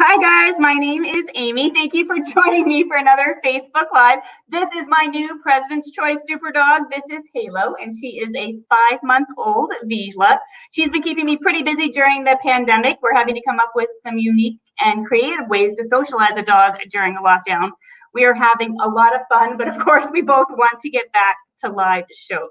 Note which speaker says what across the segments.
Speaker 1: Hi guys, my name is Amy. Thank you for joining me for another Facebook Live. This is my new President's Choice Super Dog. This is Halo, and she is a 5-month-old Vizsla. She's been keeping me pretty busy during the pandemic. We're having to come up with some unique and creative ways to socialize a dog during the lockdown. We are having a lot of fun, but of course we both want to get back to live shows.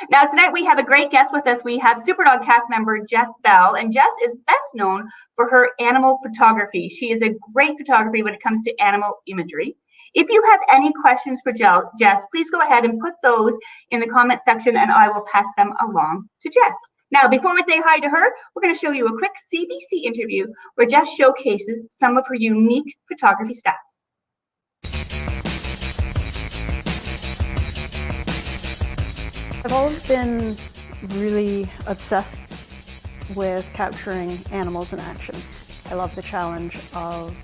Speaker 1: Now, tonight we have a great guest with us. We have Superdog cast member Jess Bell, and Jess is best known for her animal photography. She is a great photographer when it comes to animal imagery. If you have any questions for Jess, please go ahead and put those in the comment section, and I will pass them along to Jess. Now, before we say hi to her, we're going to show you a quick CBC interview where Jess showcases some of her unique photography styles.
Speaker 2: I've always been really obsessed with capturing animals in action. I love the challenge of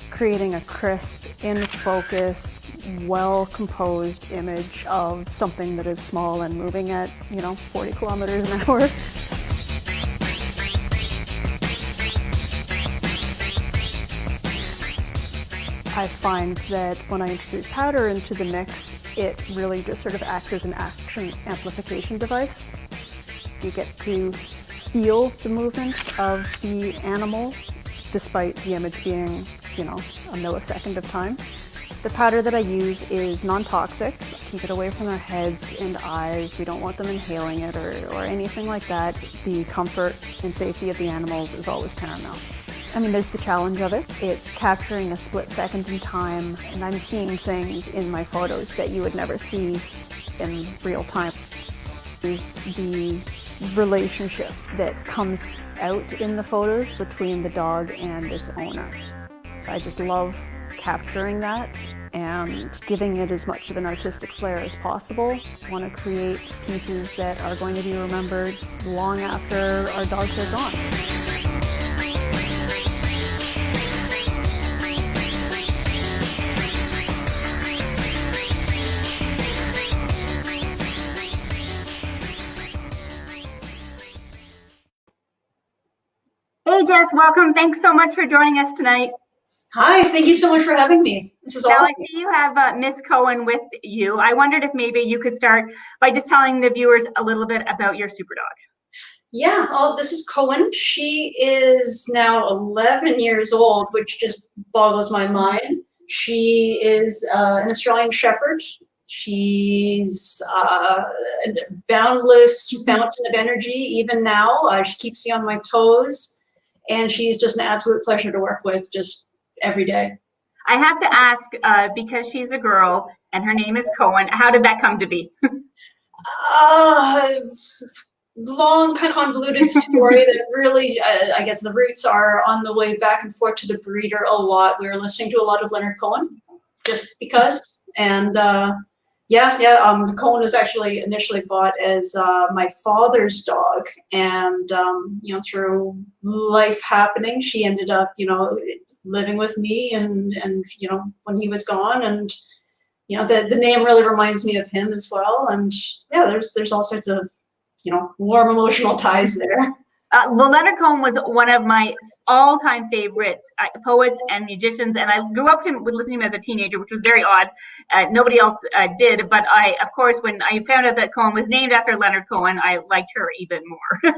Speaker 2: creating a crisp, in focus, well-composed image of something that is small and moving at, 40 kilometers an hour. I find that when I introduce powder into the mix, it really just sort of acts as an action amplification device. You get to feel the movement of the animal, despite the image being, a millisecond of time. The powder that I use is non-toxic. Keep it away from their heads and eyes. We don't want them inhaling it or anything like that. The comfort and safety of the animals is always paramount. There's the challenge of it. It's capturing a split second in time, and I'm seeing things in my photos that you would never see in real time. There's the relationship that comes out in the photos between the dog and its owner. I just love capturing that and giving it as much of an artistic flair as possible. I want to create pieces that are going to be remembered long after our dogs are gone.
Speaker 1: Hey Jess, welcome. Thanks so much for joining us tonight.
Speaker 3: Hi, thank you so much for having me. This is
Speaker 1: now
Speaker 3: awesome.
Speaker 1: I see you have Miss Cohen with you. I wondered if maybe you could start by just telling the viewers a little bit about your super dog.
Speaker 3: Yeah, this is Cohen. She is now 11 years old, which just boggles my mind. She is an Australian Shepherd. She's a boundless fountain of energy even now. She keeps me on my toes. And she's just an absolute pleasure to work with just every day.
Speaker 1: I have to ask, because she's a girl and her name is Cohen, how did that come to be?
Speaker 3: Long, kind of convoluted story that really, I guess the roots are on the way back and forth to the breeder a lot. We were listening to a lot of Leonard Cohen, just because. And Cohen was actually initially bought as my father's dog, and through life happening, she ended up living with me, and when he was gone, and the name really reminds me of him as well, and there's all sorts of warm emotional ties there.
Speaker 1: Well, Leonard Cohen was one of my all-time favorite poets and musicians, and I grew up with listening to him as a teenager, which was very odd. Nobody else did, but of course, when I found out that Cohen was named after Leonard Cohen, I liked her even more.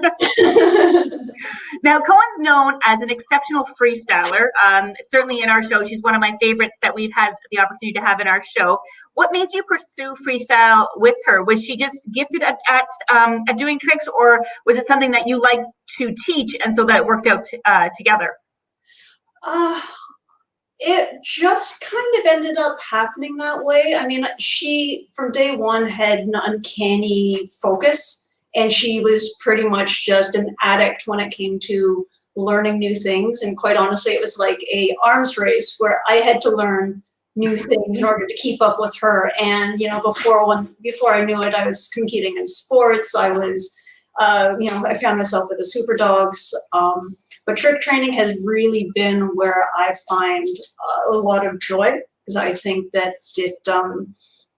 Speaker 1: Now, Cohen's known as an exceptional freestyler. Certainly in our show, she's one of my favorites that we've had the opportunity to have in our show. What made you pursue freestyle with her? Was she just gifted at doing tricks, or was it something that you liked to teach, and so that it worked out together?
Speaker 3: It just kind of ended up happening that way. She from day one had an uncanny focus, and she was pretty much just an addict when it came to learning new things. And quite honestly, it was like a arms race where I had to learn new things in order to keep up with her. And before I knew it, I was competing in sports. I was I found myself with the super dogs, but trick training has really been where I find a lot of joy, because I think that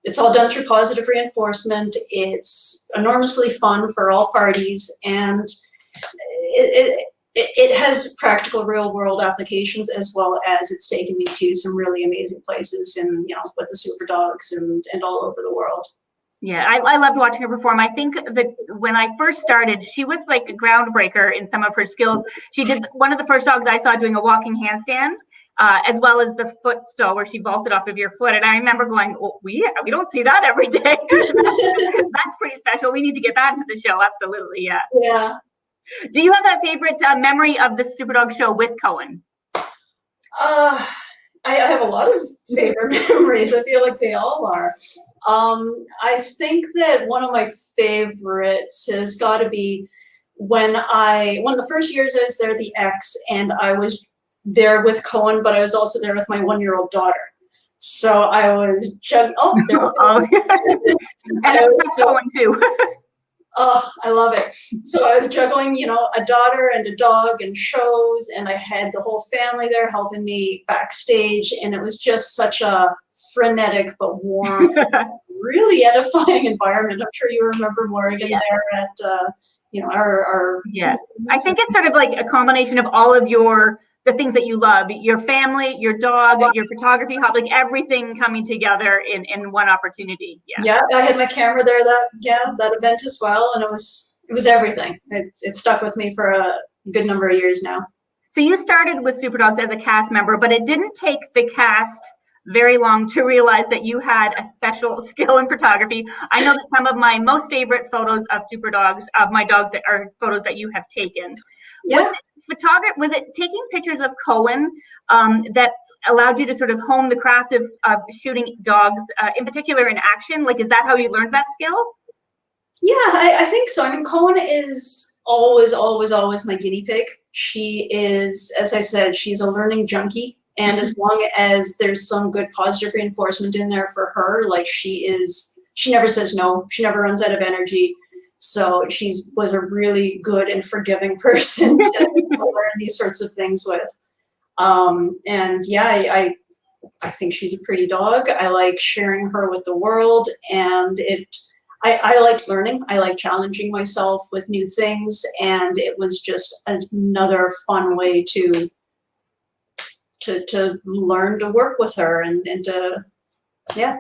Speaker 3: it's all done through positive reinforcement. It's enormously fun for all parties, and it has practical real world applications, as well as it's taken me to some really amazing places and, with the super dogs and all over the world.
Speaker 1: Yeah, I loved watching her perform. I think that when I first started, she was like a groundbreaker in some of her skills. She did one of the first dogs I saw doing a walking handstand, as well as the foot stow where she vaulted off of your foot. And I remember going, oh, we don't see that every day. That's pretty special. We need to get that into the show. Absolutely, yeah.
Speaker 3: Yeah.
Speaker 1: Do you have a favorite memory of the Superdog show with Cohen?
Speaker 3: I have a lot of favorite memories. I feel like they all are. I think that one of my favorites has got to be one of the first years I was there, the X, and I was there with Cohen, but I was also there with my 1-year-old daughter. So I was
Speaker 1: And it's Cohen too.
Speaker 3: Oh, I love it. So I was juggling, a daughter and a dog and shows, and I had the whole family there helping me backstage, and it was just such a frenetic but warm, really edifying environment. I'm sure you remember Morgan there at, our.
Speaker 1: Yeah, I think it's sort of like a combination of all of the things that you love, your family, your dog, your photography hobby, like everything coming together in one opportunity.
Speaker 3: Yeah, I had my camera there that event as well, and it was everything. It stuck with me for a good number of years now.
Speaker 1: So you started with Superdogs as a cast member, but it didn't take the cast very long to realize that you had a special skill in photography. I know that some of my most favorite photos of Superdogs, of my dogs, that are photos that you have taken.
Speaker 3: Yeah.
Speaker 1: Was it taking pictures of Cohen that allowed you to sort of hone the craft of shooting dogs, in particular in action? Like, is that how you learned that skill?
Speaker 3: Yeah, I think so. I mean, Cohen is always, always, always my guinea pig. She is, as I said, she's a learning junkie. And as long as there's some good positive reinforcement in there for her, like she never says no. She never runs out of energy. So was a really good and forgiving person to learn these sorts of things with. And yeah, I think she's a pretty dog. I like sharing her with the world, and I like learning. I like challenging myself with new things, and it was just another fun way to learn to work with her and to, yeah.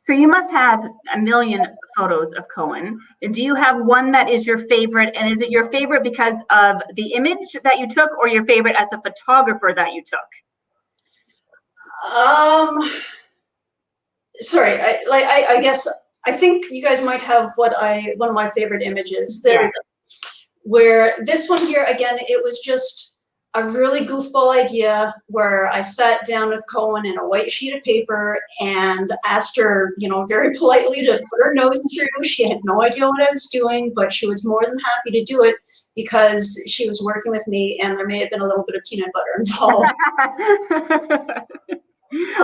Speaker 1: So you must have a million photos of Cohen. Do you have one that is your favorite? And is it your favorite because of the image that you took, or your favorite as a photographer that you took?
Speaker 3: Sorry, I guess I think you guys might have one of my favorite images. There we go. Where this one here, again, it was just a really goofball idea where I sat down with Cohen in a white sheet of paper and asked her, very politely to put her nose through. She had no idea what I was doing, but she was more than happy to do it because she was working with me, and there may have been a little bit of peanut butter involved.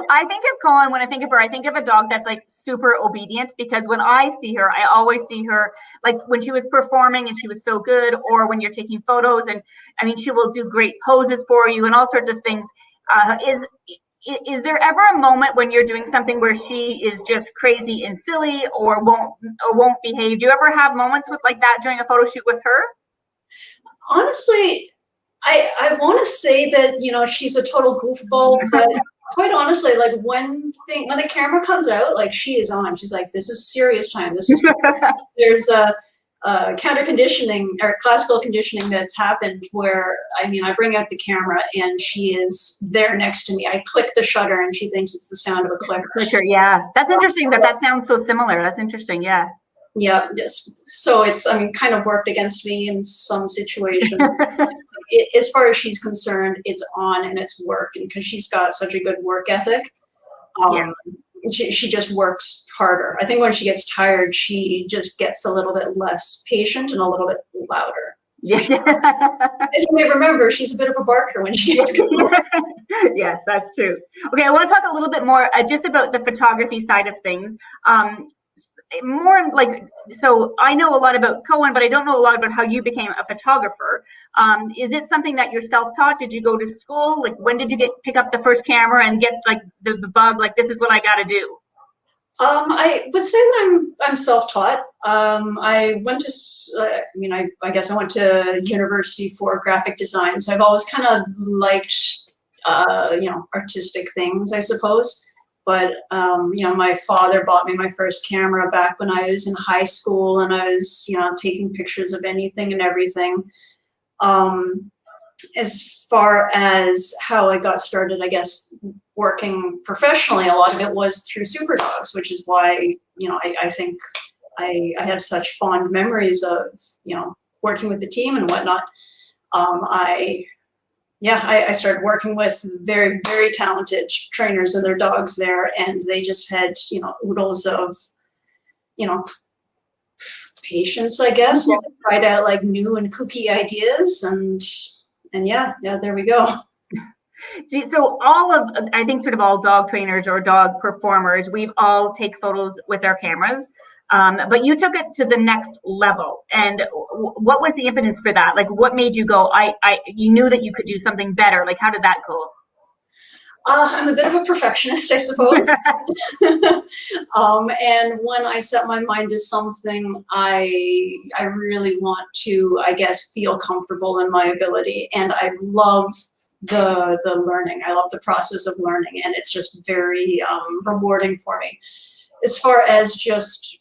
Speaker 1: I think of Cohen, when I think of her, I think of a dog that's like super obedient, because when I see her, I always see her like when she was performing and she was so good, or when you're taking photos, and I mean, she will do great poses for you and all sorts of things. Is there ever a moment when you're doing something where she is just crazy and silly, or won't behave? Do you ever have moments with like that during a photo shoot with her?
Speaker 3: Honestly, I want to say that, she's a total goofball, but quite honestly, like when the camera comes out, like she is on. She's like, this is serious time. This is there's a counter conditioning or classical conditioning that's happened where, I mean, I bring out the camera and she is there next to me. I click the shutter and she thinks it's the sound of a clicker.
Speaker 1: Yeah, that's interesting that sounds so similar. That's interesting. Yeah.
Speaker 3: Yeah. Yes. So it's, I mean, kind of worked against me in some situations. As far as she's concerned, it's on and it's work, and because she's got such a good work ethic, she just works harder. I think when she gets tired, she just gets a little bit less patient and a little bit louder. So as you may remember, she's a bit of a barker when she gets going.
Speaker 1: Yes, that's true. Okay, I want to talk a little bit more just about the photography side of things. More like, so I know a lot about Cohen, but I don't know a lot about how you became a photographer. Is it something that you're self-taught? Did you go to school? Like, when did you pick up the first camera and get like the bug, like this is what I got to do?
Speaker 3: I would say that I'm self-taught. I went to, I guess I went to university for graphic design, so I've always kind of liked, artistic things, I suppose. But my father bought me my first camera back when I was in high school, and I was, taking pictures of anything and everything. As far as how I got started, I guess, working professionally, a lot of it was through Super Dogs, which is why, I think I have such fond memories of, working with the team and whatnot. I started working with very, very talented trainers and their dogs there, and they just had, oodles of, patience, I guess, while I tried out like new and kooky ideas, and yeah, there we go.
Speaker 1: So I think sort of all dog trainers or dog performers, we've all take photos with our cameras, but you took it to the next level. And what was the impetus for that? Like, what made you go, you knew that you could do something better. Like, how did that go?
Speaker 3: I'm a bit of a perfectionist, I suppose. And when I set my mind to something, I really want to, I guess, feel comfortable in my ability. And I love the learning. I love the process of learning, and it's just very rewarding for me. As far as just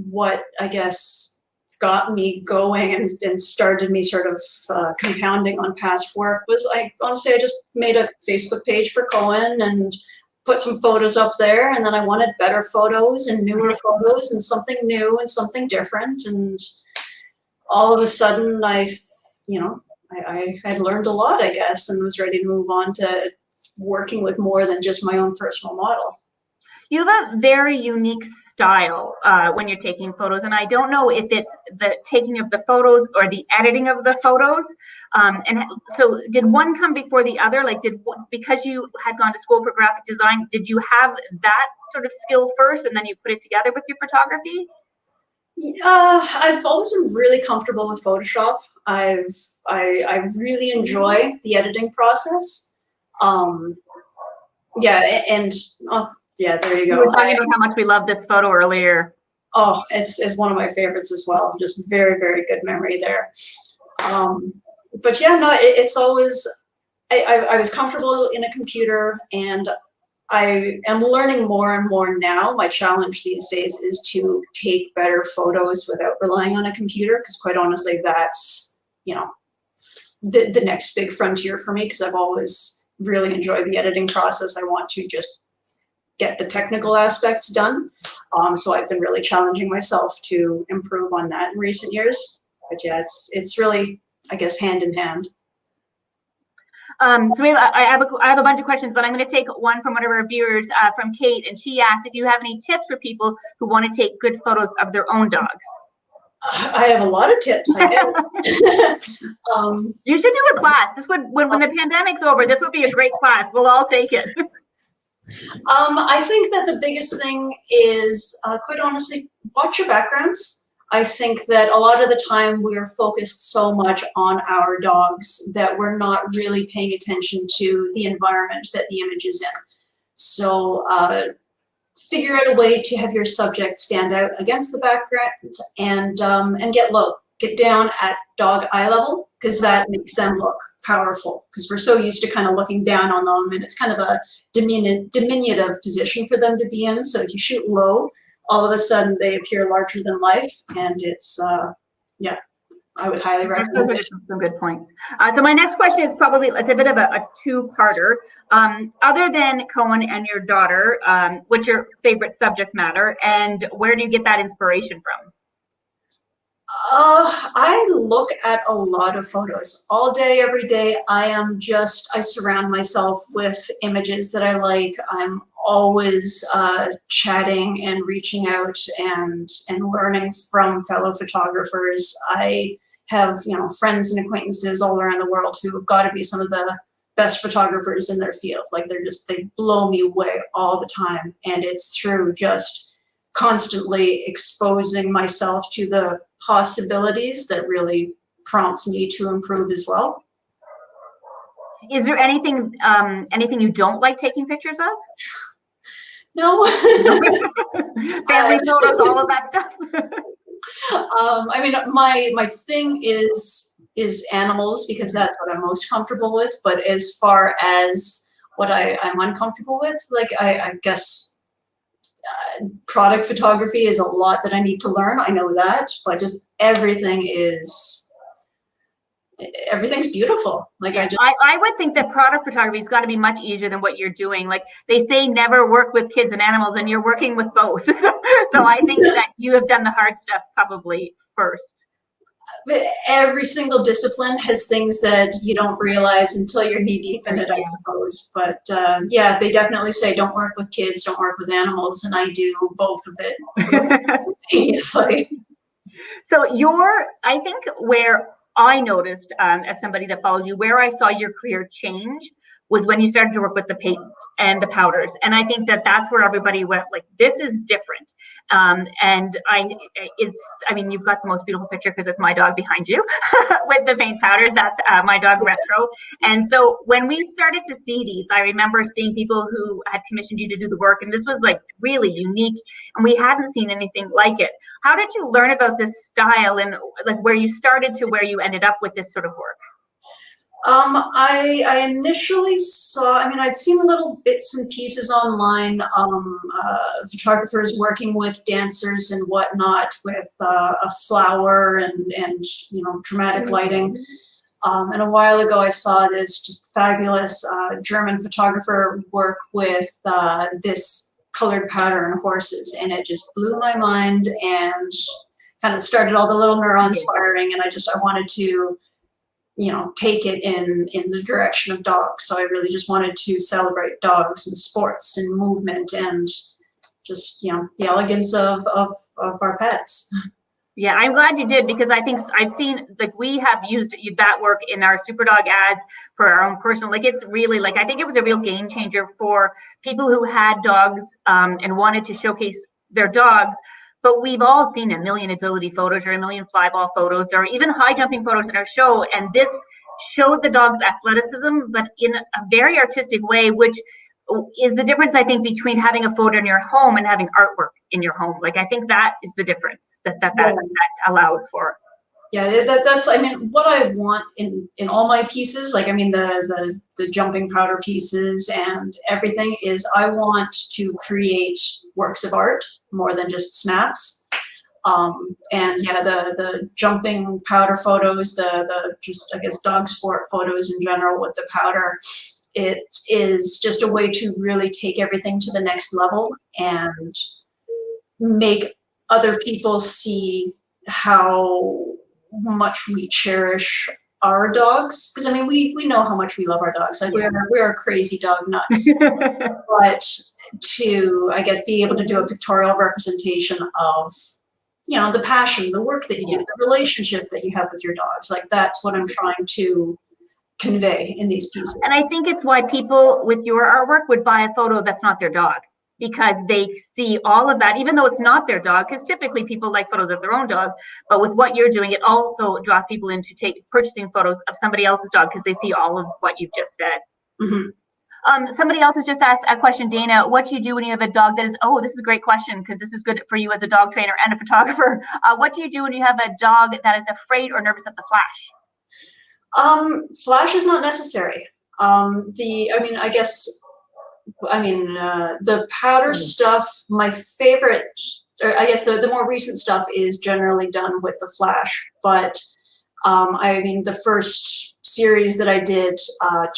Speaker 3: what, I guess, got me going and started me sort of compounding on past work was, I just made a Facebook page for Cohen and put some photos up there, and then I wanted better photos and newer photos and something new and something different, and all of a sudden I had learned a lot, I guess, and was ready to move on to working with more than just my own personal model.
Speaker 1: You have a very unique style when you're taking photos, and I don't know if it's the taking of the photos or the editing of the photos. And so, did one come before the other? Like, because you had gone to school for graphic design, did you have that sort of skill first, and then you put it together with your photography?
Speaker 3: I've always been really comfortable with Photoshop. I really enjoy the editing process. Yeah, there you go.
Speaker 1: We were talking about how much we love this photo earlier.
Speaker 3: Oh, it's one of my favorites as well. Just very, very good memory there. But yeah, no, it's always, I was comfortable in a computer, and I am learning more and more now. My challenge these days is to take better photos without relying on a computer, because quite honestly, that's, the next big frontier for me, because I've always really enjoyed the editing process. I want to just get the technical aspects done. So I've been really challenging myself to improve on that in recent years. But yeah, it's really, I guess, hand in hand.
Speaker 1: So I have a bunch of questions, but I'm going to take one from one of our viewers, from Kate, and she asked if you have any tips for people who want to take good photos of their own dogs.
Speaker 3: I have a lot of tips. I do.
Speaker 1: You should do a class. This would, when the pandemic's over, this would be a great class. We'll all take it.
Speaker 3: I think that the biggest thing is, quite honestly, watch your backgrounds. I think that a lot of the time we're focused so much on our dogs that we're not really paying attention to the environment that the image is in. So figure out a way to have your subject stand out against the background, and get low. Get down at dog eye level, because that makes them look powerful, because we're so used to kind of looking down on them, and it's kind of a diminutive position for them to be in. So if you shoot low, all of a sudden they appear larger than life, and it's, I would highly recommend
Speaker 1: Those are some good points. So my next question is probably, it's a bit of a two-parter. Other than Cohen and your daughter, what's your favorite subject matter, and where do you get that inspiration from?
Speaker 3: I look at a lot of photos all day, every day. I surround myself with images that I like. I'm always chatting and reaching out and learning from fellow photographers. I have, friends and acquaintances all around the world who have got to be some of the best photographers in their field. Like, they blow me away all the time. And it's through just constantly exposing myself to the possibilities that really prompts me to improve as well.
Speaker 1: Is there anything you don't like taking pictures of?
Speaker 3: No.
Speaker 1: Family photos, all of that stuff.
Speaker 3: I mean, my thing is animals because that's what I'm most comfortable with. But as far as what I'm uncomfortable with, like I guess product photography is a lot that I need to learn. I know that, but just everything's beautiful. Like
Speaker 1: I would think that product photography has got to be much easier than what you're doing. Like they say, never work with kids and animals, and you're working with both. So I think that you have done the hard stuff probably first.
Speaker 3: every single discipline has things that you don't realize until you're knee deep in it, I suppose. But yeah, they definitely say don't work with kids, don't work with animals, and I do both of it simultaneously.
Speaker 1: So I think where I noticed as somebody that follows you, where I saw your career change was when you started to work with the paint and the powders. And I think that that's where everybody went like, this is different. And I mean, you've got the most beautiful picture because it's my dog behind you with the paint powders. That's my dog Retro. And so when we started to see these, I remember seeing people who had commissioned you to do the work, and this was like really unique, and we hadn't seen anything like it. How did you learn about this style and like where you started to where you ended up with this sort of work?
Speaker 3: I initially saw, I mean, I'd seen little bits and pieces online, photographers working with dancers and whatnot with a flower and dramatic lighting. And a while ago, I saw this just fabulous German photographer work with this colored powder and horses, and it just blew my mind and kind of started all the little neurons firing, and I wanted to take it in the direction of dogs. So I really just wanted to celebrate dogs and sports and movement and just, the elegance of our pets.
Speaker 1: Yeah, I'm glad you did, because I think I've seen, like, we have used that work in our Superdog ads for our own personal, like, it's really, like, I think it was a real game changer for people who had dogs and wanted to showcase their dogs. But we've all seen a million agility photos or a million flyball photos or even high jumping photos in our show. And this showed the dog's athleticism, but in a very artistic way, which is the difference, I think, between having a photo in your home and having artwork in your home. Like, I think that is the difference that allowed for.
Speaker 3: Yeah, that's, I mean, what I want in all my pieces, like, I mean, the jumping powder pieces and everything is I want to create works of art more than just snaps. And yeah, the jumping powder photos, the just, I guess, dog sport photos in general with the powder, it is just a way to really take everything to the next level and make other people see how much we cherish our dogs. Because I mean, we know how much we love our dogs. Like we're crazy dog nuts. But to, I guess, be able to do a pictorial representation of, the passion, the work that you do, the relationship that you have with your dogs, like that's what I'm trying to convey in these pieces.
Speaker 1: And I think it's why people with your artwork would buy a photo that's not their dog, because they see all of that, even though it's not their dog, because typically people like photos of their own dog. But with what you're doing, it also draws people into purchasing photos of somebody else's dog because they see all of what you've just said.
Speaker 3: Mm-hmm.
Speaker 1: Somebody else has just asked a question, Dana. What do you do when you have a dog that is, this is a great question, because this is good for you as a dog trainer and a photographer. What do you do when you have a dog that is afraid or nervous of the flash?
Speaker 3: Flash is not necessary. The powder stuff, my favorite, or I guess the more recent stuff is generally done with the flash. But the first series that I did,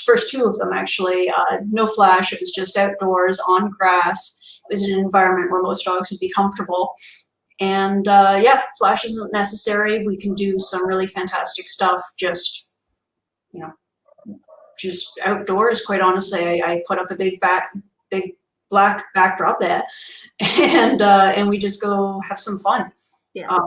Speaker 3: first two of them actually, no flash. It was just outdoors on grass. It was an environment where most dogs would be comfortable. And flash isn't necessary. We can do some really fantastic stuff just outdoors. Quite honestly, I put up a big black backdrop there, and we just go have some fun. Yeah.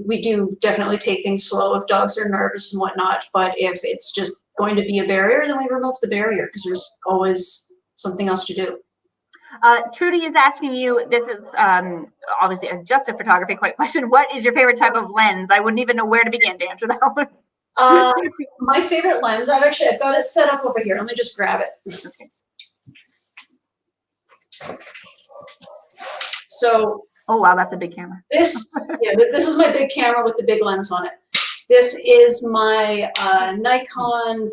Speaker 3: We do definitely take things slow if dogs are nervous and whatnot, but if it's just going to be a barrier, then we remove the barrier because there's always something else to do.
Speaker 1: Trudy is asking you, this is obviously just a photography question. What is your favorite type of lens? I wouldn't even know where to begin to answer that one.
Speaker 3: My favorite lens, I've got it set up over here. Let me just grab it. So
Speaker 1: Oh, wow, that's a big camera.
Speaker 3: this is my big camera with the big lens on it. This is my Nikon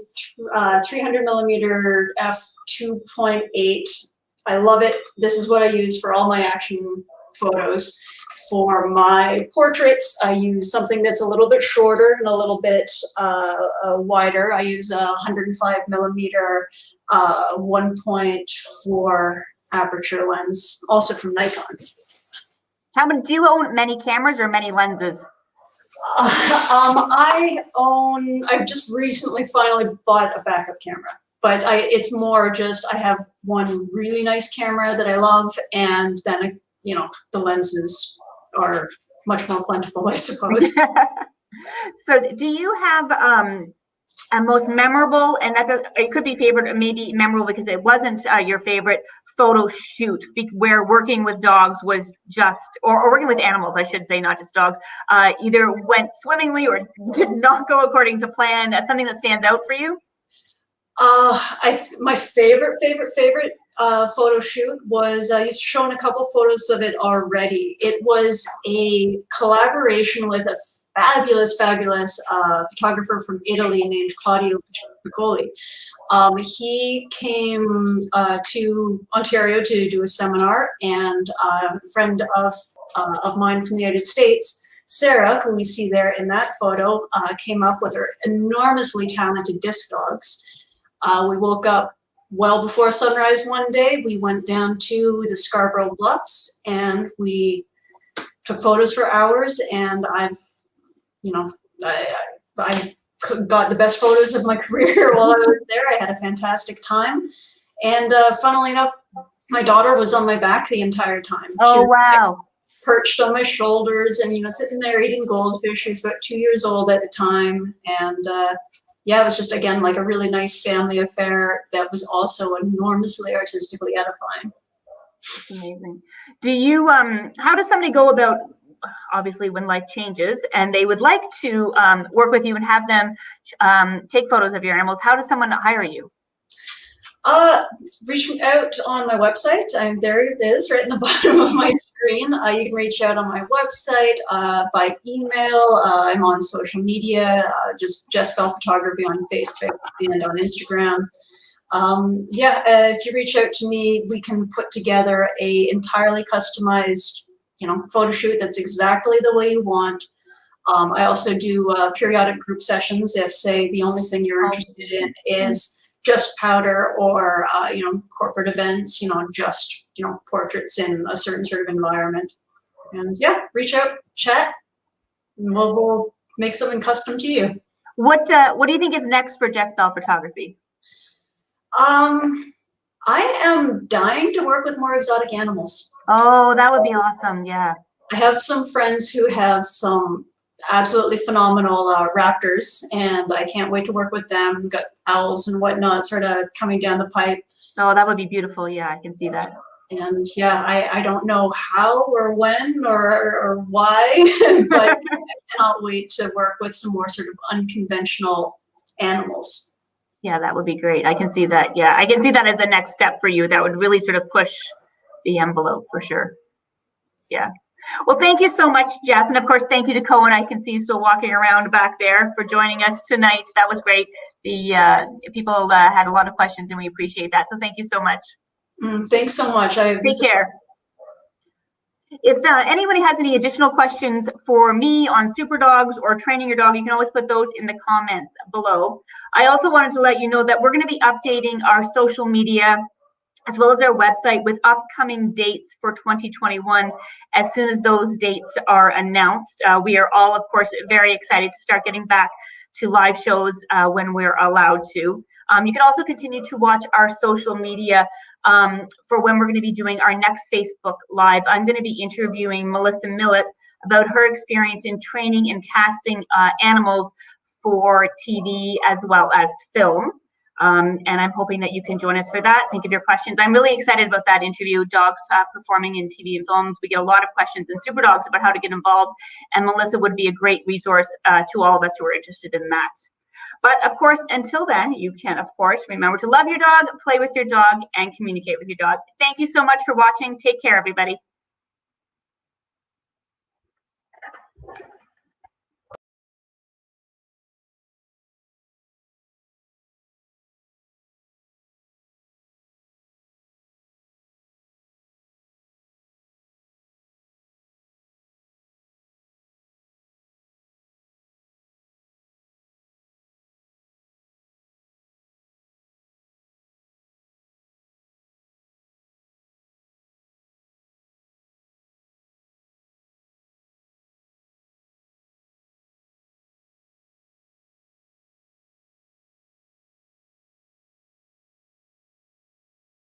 Speaker 3: 300 millimeter f2.8. I love it. This is what I use for all my action photos. For my portraits, I use something that's a little bit shorter and a little bit wider. I use a 105 millimeter 1.4 aperture lens, also from Nikon.
Speaker 1: Do you own many cameras or many lenses?
Speaker 3: I've just recently finally bought a backup camera, but it's more just, I have one really nice camera that I love, and then, the lenses are much more plentiful, I suppose.
Speaker 1: So do you have a most memorable, and it could be favorite or maybe memorable because it wasn't your favorite photo shoot where working with dogs was just, or working with animals, I should say, not just dogs, either went swimmingly or did not go according to plan? Something that stands out for you?
Speaker 3: My favorite photo shoot was, you've shown a couple photos of it already. It was a collaboration with a fabulous photographer from Italy named Claudio Piccoli. He came to Ontario to do a seminar, and a friend of mine from the United States, Sarah, who we see there in that photo, came up with her enormously talented disc dogs. We woke up well before sunrise one day. We went down to the Scarborough Bluffs and we took photos for hours, and I got the best photos of my career while I was there. I had a fantastic time. And funnily enough, my daughter was on my back the entire time.
Speaker 1: Oh, wow.
Speaker 3: Perched on my shoulders and, sitting there eating goldfish. She was about 2 years old at the time. And yeah, it was just, again, like a really nice family affair that was also enormously artistically edifying.
Speaker 1: That's amazing. Do you, how does somebody go about, obviously when life changes and they would like to work with you and have them take photos of your animals, how does someone hire you?
Speaker 3: Reach out on my website. There it is, right in the bottom of my screen. You can reach out on my website, by email. I'm on social media, just Jess Bell Photography on Facebook and on Instagram. If you reach out to me, we can put together a entirely customized, photo shoot that's exactly the way you want. I also do periodic group sessions if, say, the only thing you're interested in is just powder or, corporate events, just, portraits in a certain sort of environment. And yeah, reach out, chat, and we'll make something custom to you.
Speaker 1: What do you think is next for Jess Bell Photography?
Speaker 3: I am dying to work with more exotic animals.
Speaker 1: Oh, that would be awesome. Yeah.
Speaker 3: I have some friends who have some absolutely phenomenal raptors, and I can't wait to work with them. We've got owls and whatnot sort of coming down the pipe.
Speaker 1: Oh, that would be beautiful. Yeah, I can see that.
Speaker 3: And yeah, I don't know how or when or why, but I cannot wait to work with some more sort of unconventional animals.
Speaker 1: Yeah, that would be great. I can see that. Yeah, I can see that as a next step for you. That would really sort of push the envelope for sure. Yeah. Well, thank you so much, Jess. And of course, thank you to Cohen. I can see you still walking around back there, for joining us tonight. That was great. The people had a lot of questions and we appreciate that. So thank you so much.
Speaker 3: Thanks so much.
Speaker 1: Take care. If anybody has any additional questions for me on super dogs or training your dog, you can always put those in the comments below. I also wanted to let you know that we're going to be updating our social media as well as our website with upcoming dates for 2021 as soon as those dates are announced. We are all, of course, very excited to start getting back to live shows when we're allowed to. You can also continue to watch our social media for when we're going to be doing our next Facebook Live. I'm going to be interviewing Melissa Millett about her experience in training and casting animals for TV as well as film. And I'm hoping that you can join us for that. Think of your questions. I'm really excited about that interview, dogs performing in TV and films. We get a lot of questions in Super Dogs about how to get involved, and Melissa would be a great resource to all of us who are interested in that. But of course, until then, you can, of course, remember to love your dog, play with your dog, and communicate with your dog. Thank you so much for watching. Take care, everybody.